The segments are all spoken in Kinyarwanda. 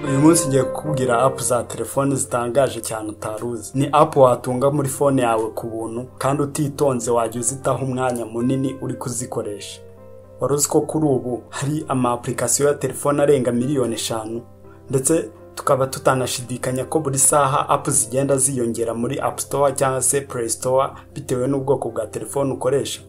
Uyu munsi ngiye kukubwira app za telefone zitangaje cyane utaruzi. Ni app watunga muri phone yawe ku buntu kandi utitonze wajya uzitaho umwanya munini uri kuzikoresha. Waruzi ko kuri ubu hari ama application ya telefone arenga miliyoni 5 ndetse tukaba tutanashidikanya ko buri saha app zigenda ziyongera muri App Store cyangwa se Play Store bitewe n'ubwoko bwa telefone ukoresha.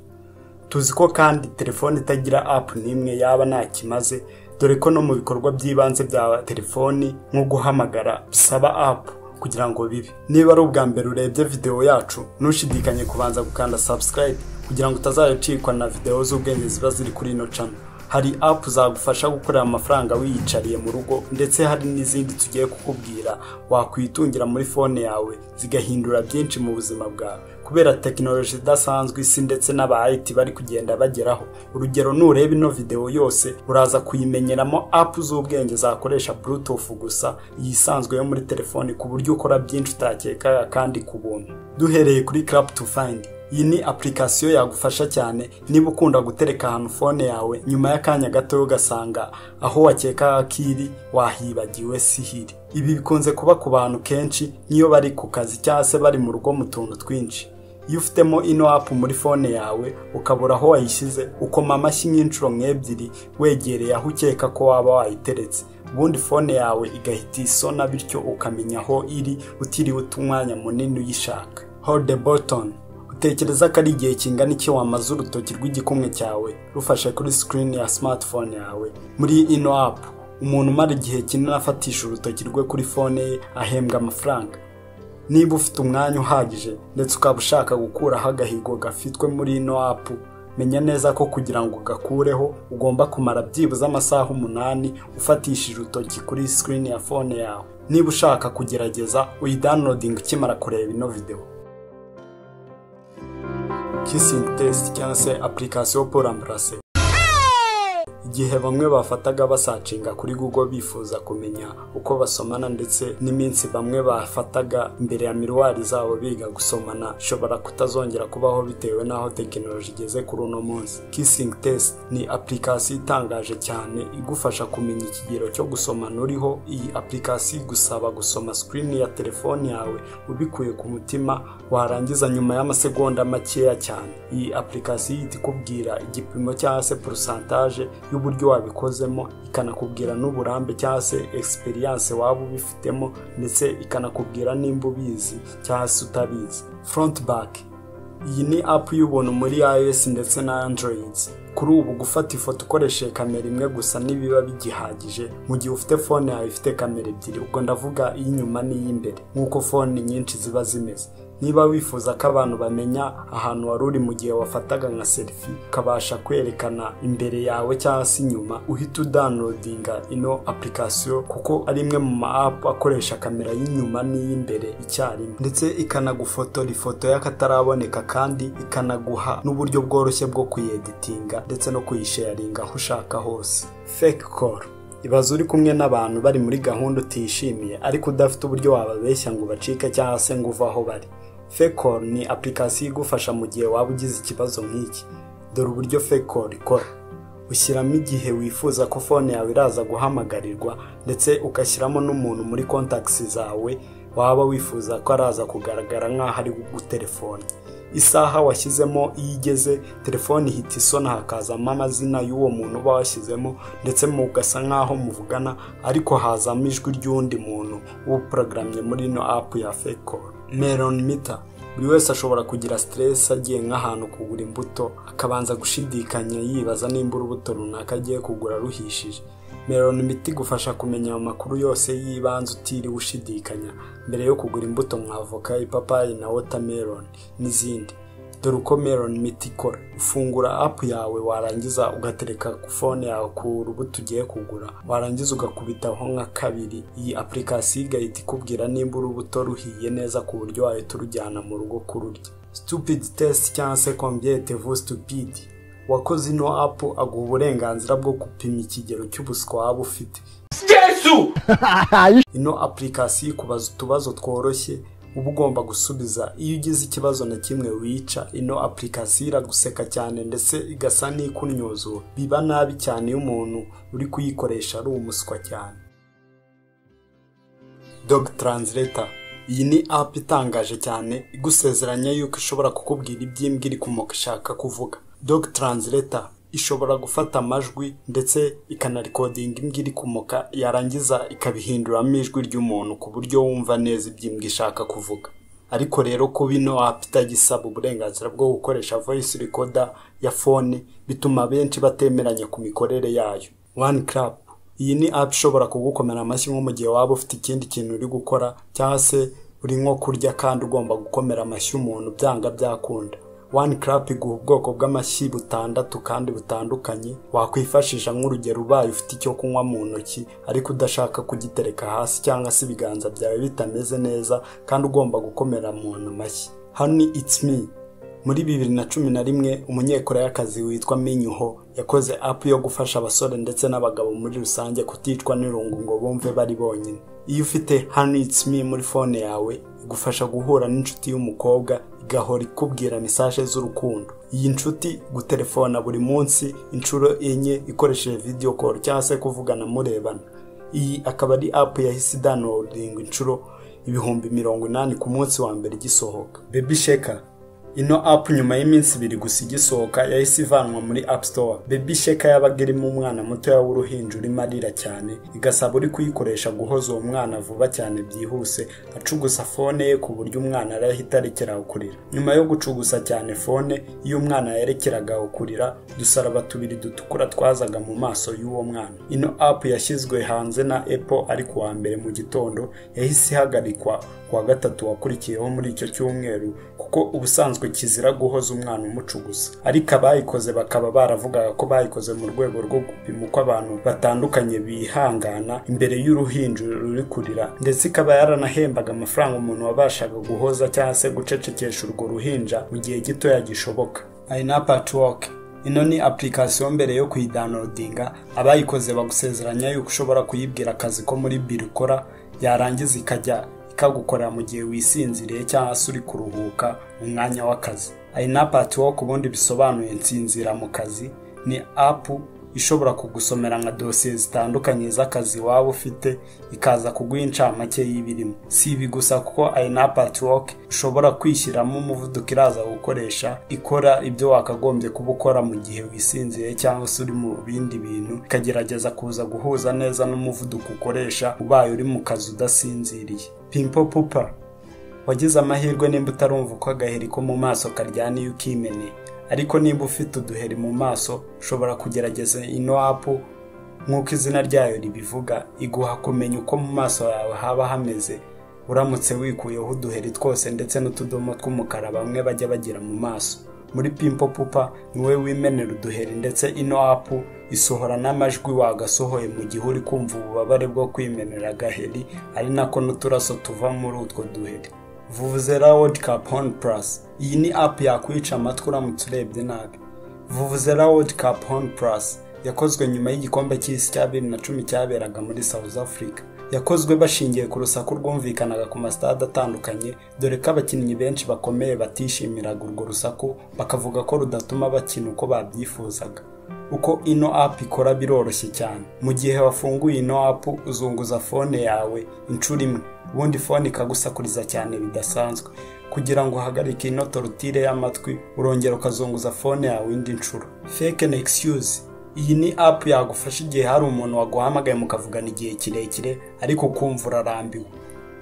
Tuzi ko kandi telefone itagira app nimwe yaba nta kimaze, dore ko no mu bikorwa by'ibanze bya telefoni nko guhamagara bisaba app kugira ngo bibe. Niba ari ubwa mbere urebye video yacu, ntushidikanye kubanza gukanda subscribe kugira ngo utazayicikwa na video z'ubwenge ziba ziri kuri ino channel. Hari app zagufasha gukorera amafaranga wiyicariye mu rugo, ndetse hari n'izindi tugiye kukubwira wakwitungira muri phone yawe zigahindura byinshi mu buzima bwawe kubera technology idasanzwe isi ndetse n'aba IT bari kugenda bageraho. Urugero, nureba ino video yose uraza kuyimenyeramo app z'ubwenge zakoresha Bluetooth gusa yisanzwe yo muri telefone ku buryo ukora byinshi utakeka kandi ku buntu. Duhereye kuri Clap to Find. Iyi ni application yagufasha cyane niba ukunda gutereka ahantu phone yawe nyuma y'akanya gato ugasanga aho wakeka kiri wahibagiwe sihiri. Ibi bikunze kuba ku bantu kenshi niyo bari ku kazi cyangwa se bari mu rugo mu tuntu twinshi. Iyo ufitemo ino app muri phone yawe ukabura aho wayishyize, ukoma amashyi nk'inshuro nk'ebyiri wegereye aho ukeka ko waba wayiteretse, ubundi phone yawe igahita isona, bityo ukamenya aho iri utiriwe utumwanya munini uyishaka. Hold the button. Tekereza ko ari igihe kingana iki wamaze urutoki rw'igikumwe cyawe rufashe kuri screen ya smartphone yawe. Muri ino app umuntu umara igihe kinini afatisha urutoki rwe kuri phone ye ahembwa amafaranga. Niba ufite umwanya uhagije ndetse ukaba ushaka gukuraho agahigo gafitwe muri ino app, menya neza ko kugira ngo gakureho ugomba kumara byibuze amasaha 8 ufatishije urutoki kuri screen ya phone yawe. Niba ushaka kugerageza uyidownloading ukimara kureba ino video. Kissing test cyangwa se application pour embrasser. Igihe bamwe bafataga basacinga kuri Google bifuza kumenya uko basomana ndetse n'iminsi bamwe bafataga imbere ya miruwari zabo biga gusomana shobora kutazongera kubaho bitewe naho technology igeze kuri uno munsi. Kissing test ni application itangaje cyane igufasha kumenya ikigero cyo gusomana uriho. Iyi application igusaba gusoma screen ya telefone yawe ubikuye ku mutima, warangiza nyuma y'amasegonda makeya cyane. Iyi application itikubwira igipimo cyangwa se percentage y'uburyo wabikozemo, ikanakubwira n'uburambe cyangwa se experience waba ubifitemo, ndetse ikanakubwira nimba ubizi cyangwa se utabizi. Front back. Iyi ni app y'ubuntu muri iOS ndetse na Android. Kuri ubu gufata ifoto ukoresheje kamera imwe gusa nibiba bigihagije mu gihe ufite phone yawe ifite kamera ebyiri, ubwo ndavuga iy'inyuma n'iy'imbere nk'uko phone nyinshi ziba zimeze. Niba wifuza ko abantu bamenya ahantu wari uri mu gihe wafataga nka selfie, ukabasha kwerekana imbere yawe cyangwa se inyuma, uhita downloadinga ino application kuko ari imwe mu app akoresha kamera y'inyuma n'iy'imbere icyarimwe, ndetse ikanagufotora ifoto y'akataraboneka kandi ikanaguha n'uburyo bworoshye bwo kuyeditinga ndetse no kuyisharinga aho ushaka hose. Fake call. Ibaza uri kumwe n'abantu bari muri gahunda utishimiye ariko udafite uburyo wababeshya ngo bacike cyangwa se ngo uva aho bari. Fake call ni application igufasha mu gihe waba ugize ikibazo nk'iki. Dore uburyo fake call ikora. Ushyiramo igihe wifuza ko phone yawe iraza guhamagarirwa, ndetse ugashyiramo n'umuntu muri contacts zawe waba wifuza ko araza kugaragara nk'aho ari gutelefone. Isaha washyizemo iyo igeze, telefone ihita isona hakazamo amazina y'uwo muntu uba washyizemo, ndetse mugasa nk'aho muvugana ariko hazamo ijwi ry'undi muntu uprogramye muri ino app ya fake call. Melon meter. Buri wese ashobora kugira stress agiye nk'ahantu kugura imbuto akabanza gushidikanya yibaza nimba urubuto runaka agiye kugura ruhishije. Melon meter igufasha kumenya amakuru yose y'ibanze utiriwe ushidikanya mbere yo kugura imbuto nka avoka, ipapayi na watermelon n'izindi. Dore uko Melon meter ikora. Ufungura app yawe warangiza ugatereka ku phone yawe ku rubuto ugiye kugura, warangiza ugakubitaho nka 2. Iyi application igahita ikubwira nimba urubuto ruhiye neza ku buryo wahita urujyana mu rugo kururya. Stupid test cyangwa se combien êtes-vous stupide. Wakoze ino app aguha uburenganzira bwo gupima ikigero cy'ubuswa waba ufite. Ino application ikubaza utubazo tworoshye uba ugomba gusubiza. Iyo ugize ikibazo na kimwe wica, ino application iraguseka cyane ndetse igasa n'ikunyuzura. Biba nabi cyane iyo umuntu uri kuyikoresha ari umuswa cyane. Dog Translator. Iyi ni app itangaje cyane igusezeranya yuko ishobora kukubwira iby'imbwa iri kumoka ishaka kuvuga. Dog Translator ishobora gufata amajwi ndetse ikanarikodinga imbwa iri kumoka, yarangiza ikabihinduramo ijwi ry'umuntu ku buryo wumva neza iby'imbwa ishaka kuvuga. Ariko rero kuba ino app itagisaba uburenganzira bwo gukoresha voice recorder ya phone bituma benshi batemeranya ku mikorere yayo. One Clap. Iyi ni app ishobora kugukomera amashyi nko mu gihe waba ufite ikindi kintu uri gukora cyangwa se uri nko kurya kandi ugomba gukomera amashyi umuntu byanga byakunda. One Clap iguha ubwoko bw'amashyi butandatu kandi butandukanye wakwifashisha, nk'urugero ubaye ufite icyo kunywa mu ntoki ariko udashaka kugitereka hasi cyangwa se ibiganza byawe bitameze neza kandi ugomba gukomera umuntu amashyi. Honey It's Me. Muri 2011 umunyekoreyakazi witwa Minyuho yakoze app yo gufasha abasore ndetse n'abagabo muri rusange kuticwa n'irungu ngo bumve bari bonyine. Iyo ufite Honey It's Me muri phone yawe igufasha guhura n'inshuti y'umukobwa igahora ikubwira message z'urukundo. Iyi nshuti gutelefona buri munsi inshuro 4 ikoresheje video call cyangwa se kuvugana murebana. Iyi akaba ari app yahise downloading inshuro 80,000 ku munsi wa mbere gisohoka. Baby Shaker. Ino app nyuma y'iminsi 2 gusa igisohoka yahise ivanwa muri App Store. Baby Shaker yabaga irimo umwana muto w'uruhinja urimo arira cyane, igasaba uri kuyikoresha guhoza uwo mwana vuba cyane byihuse, acugusa phone ye ku buryo umwana arahita arekeraho kurira. Nyuma yo gucugusa cyane phone, iyo umwana yerekeragaho kurira, dusaraba 2 dutukura twazaga mu maso y'uwo mwana. Ino app yashyizwe hanze na Apple ariko wa mbere mu gitondo, yahise ihagarikwa kuwa gatatu wakurikiyeho muri icyo cyumweru kuko ubusanzwe kizira guhoza umwana umucugusa. Ariko abayikoze bakaba baravugaga ko bayikoze mu rwego rwo gupima uko abantu batandukanye bihangana imbere y'uruhinja ruri kurira, ndetse ikaba yaranahembaga amafaranga umuntu wabashaga guhoza cyangwa se gucecekesha urwo ruhinja mu gihe gito yagishoboka. iNaPatchwork. Ino ni application mbere yo kuyidownloadinga abayikoze bagusezeranya yuko ushobora kuyibwira akazi ko muri biro ukora, yarangiza ikajya ikagukorera mu gihe wisinziriye cyangwa se uri kuruhuka mu mwanya w'akazi. iNaPatchwork ubundi bisobanuye nsinzira mu kazi. Ni app ishobora kugusomera nka dosiye zitandukanye z'akazi waba ufite, ikaza kuguha incamake y'ibirimo. Si ibi gusa kuko iNaPatchwork ushobora kwishyiramo umuvuduko iraza gukoresha, ikora ibyo wakagombye kuba ukora mu gihe wisinziye cyangwa se uri mu bindi bintu, ikagerageza kuza guhuza neza n'umuvuduko ukoresha ubaye uri mu kazi udasinziriye. Pimple Popper. Wagize amahirwe nimba utarumva uko agaheri ko mu maso karyana iyo ukimeneye, ariko nimba ufite uduheri mu maso ushobora kugerageza ino app. Nk'uko izina ryayo ribivuga, iguha kumenya uko mu maso yawe haba hameze uramutse wikuyeho uduheri twose ndetse n'utudomo tw'umukara bamwe bajya bagira mu maso. Muri Pimple Popper niwe wimenera uduheri ndetse ino app isohora n'amajwi wagasohoye mu gihe uri kumva ububabare bwo kwimenera agaheri, ari nako n'uturaso tuva muri utwo duheri. Vuvuzela World Cup Horn Plus. Iyi ni app yakwica amatwi uramutse urebye nabi. Vuvuzela World Cup Horn Plus yakozwe nyuma y'igikombe cy'isi cya 2010 cyaberaga muri South Africa. Yakozwe bashingiye ku rusaku rwumvikanaga ku mastade atandukanye, dore ko abakinnyi benshi bakomeye batishimiraga urwo rusaku bakavuga ko rudatuma bakina uko babyifuzaga. Uko ino app ikora biroroshye cyane. Mu gihe wafunguye ino app uzunguza phone yawe inshuro imwe, ubundi phone ikagusakuriza cyane bidasanzwe. Kugira ngo uhagarike ino tortire y'amatwi urongera ukazunguza phone yawe indi nshuro. Fake and Excuse. Iyi ni app yagufasha igihe hari umuntu waguhamagaye mukavugana igihe kirekire ariko kumva urarambiwe.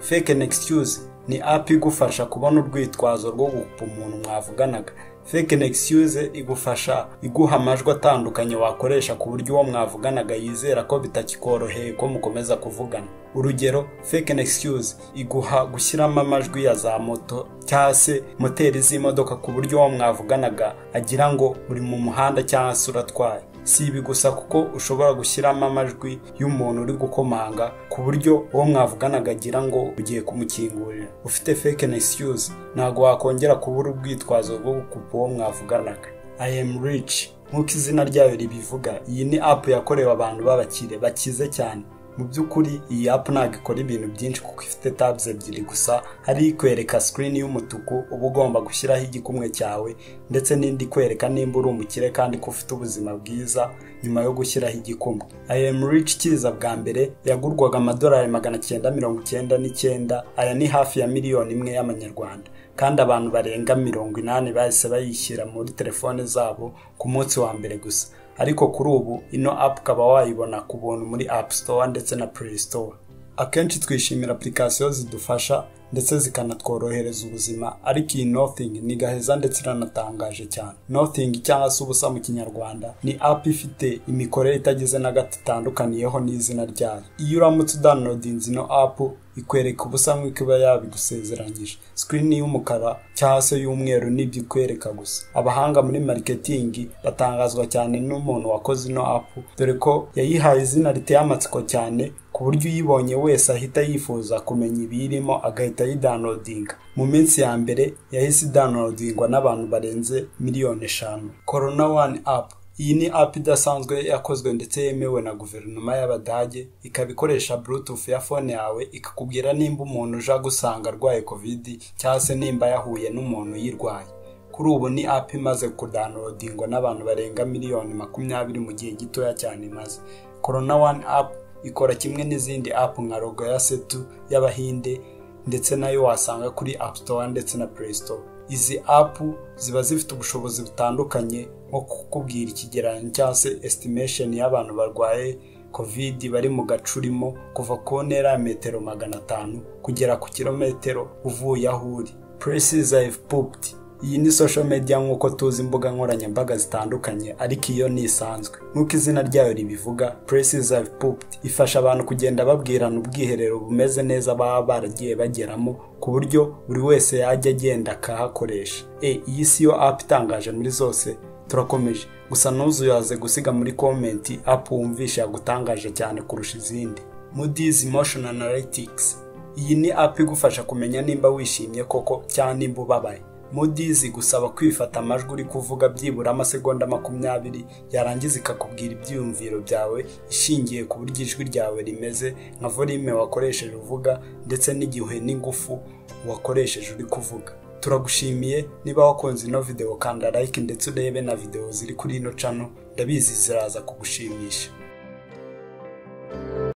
Fake and Excuse ni app igufasha kubona urwitwazo rwo gukupa umuntu mwavuganaga. Fake and Excuse igufasha iguha amajwi atandukanye wakoresha ku buryo uwo mwavuganaga yizera ko bitakikoroheye ko mukomeza kuvugana. Urugero, Fake and Excuse iguha gushyiramo amajwi ya za moto cyangwa se moteri z'imodoka ku buryo uwo mwavuganaga agira ngo uri mu muhanda cyangwa se uratwaye. Si ibi gusa kuko ushobora gushyiramo amajwi y'umuntu uri gukomanga ku buryo uwo mwavuganaga agira ngo ugiye kumukingurira. Ufite Fake and Excuse ntago wakongera kubura ubwitwazo bwo gukupa uwo mwavuganaga. I am rich. Nk'uko izina ryayo ribivuga, iyi ni app yakorewe abantu b'abakire bakize cyane. Mu by'ukuri iyi app ntabwo ikora ibintu byinshi kuko ifite tabs ebyiri gusa, hari ikwereka screen y'umutuku uba ugomba gushyiraho igikumwe cyawe, ndetse n'indi kwereka nimba uri umukire kandi ko ufite ubuzima bwiza nyuma yo gushyiraho igikumwe. I am rich kiza bwa mbere yagurwaga $999, aya ni hafi ya miliyoni imwe y'amanyarwanda, kandi abantu barenga 80 bahise bayishyira muri telefone zabo ku munsi wa mbere gusa. Ariko kuri ubu ino app ukaba wayibona ku buntu muri App Store ndetse na Play Store. Akenshi twishimira application zidufasha ndetse zikanatworohereza ubuzima, ariko iyi Nothing ni gaheza ndetse iranatangaje cyane. Nothing cyangwa se ubusa mu kinyarwanda ni app ifite imikorere itagize na gato itandukaniyeho n'izina ryayo. Iyo uramutse downloadinze ino app ikwereka ubusa nk'uko iba yabigusezeranyije. Screen y'umukara cyangwa se y'umweru nibyo ikwereka gusa. Abahanga muri marketing batangazwa cyane n'umuntu wakoze ino app, dore ko yayihaye izina riteye amatsiko cyane ku buryo uyibonye wese ahita yifuza kumenya ibirimo agahita yidownloadinga. Mu minsi ya mbere yahise downloadingwa n'abantu barenze 5 miliyoni. Corona One app. Iyi ni app idasanzwe yakozwe ndetse yemewe na guverinoma y'Abadage, ikaba ikoresha Bluetooth ya phone yawe ikakubwira nimba umuntu uje gusanga arwaye COVID cyangwa se nimba yahuye n'umuntu yirwaye. Kuri ubu ni app imaze kudownloadingwa n'abantu barenga 20 miliyoni mu gihe gitoya cyane imaze. Corona One app ikora kimwe n'izindi app nka Logo ya Setu y'Abahinde, ndetse nayo wasanga kuri App Store ndetse na Play Store. Izi app ziba zifite ubushobozi butandukanye nko kukubwira ikigereranyo cyangwa se estimation y'abantu barwaye COVID bari mu gacurimo kuva ku ntera ya metero 500 kugera ku kilometero uvuye aho uri. Places I've pooped. Iyi ni social media nk'uko tuzi imbuga nkoranyambaga zitandukanye, ariko iyo ni isanzwe. Nk'uko izina ryayo ribivuga, Places I've pooped ifasha abantu kugenda babwirana ubwiherero bumeze neza baba baragiye bageramo, ku buryo buri wese yajya agenda akahakoresha. Iyi si yo app itangaje muri zose. Turakomeje, gusa ntuzuyaze gusiga muri comment app wumvisha yagutangaje cyane kurusha izindi. Moody's Emotion Analytics. Iyi ni app igufasha kumenya nimba wishimye koko cyangwa nimba ubabaye. Moody's gusaba kwifata amajwi uri kuvuga byibura amasegonda 20, yarangiza ikakubwira ibyiyumviro byawe ishingiye ku buryo ijwi ryawe rimeze, nka volume wakoresheje uvuga ndetse n'igihe n'ingufu wakoresheje uri kuvuga. Turagushimiye, niba wakunze ino video kanda like ndetse urebe na video ziri kuri ino channel, ndabizi ziraza kugushimisha.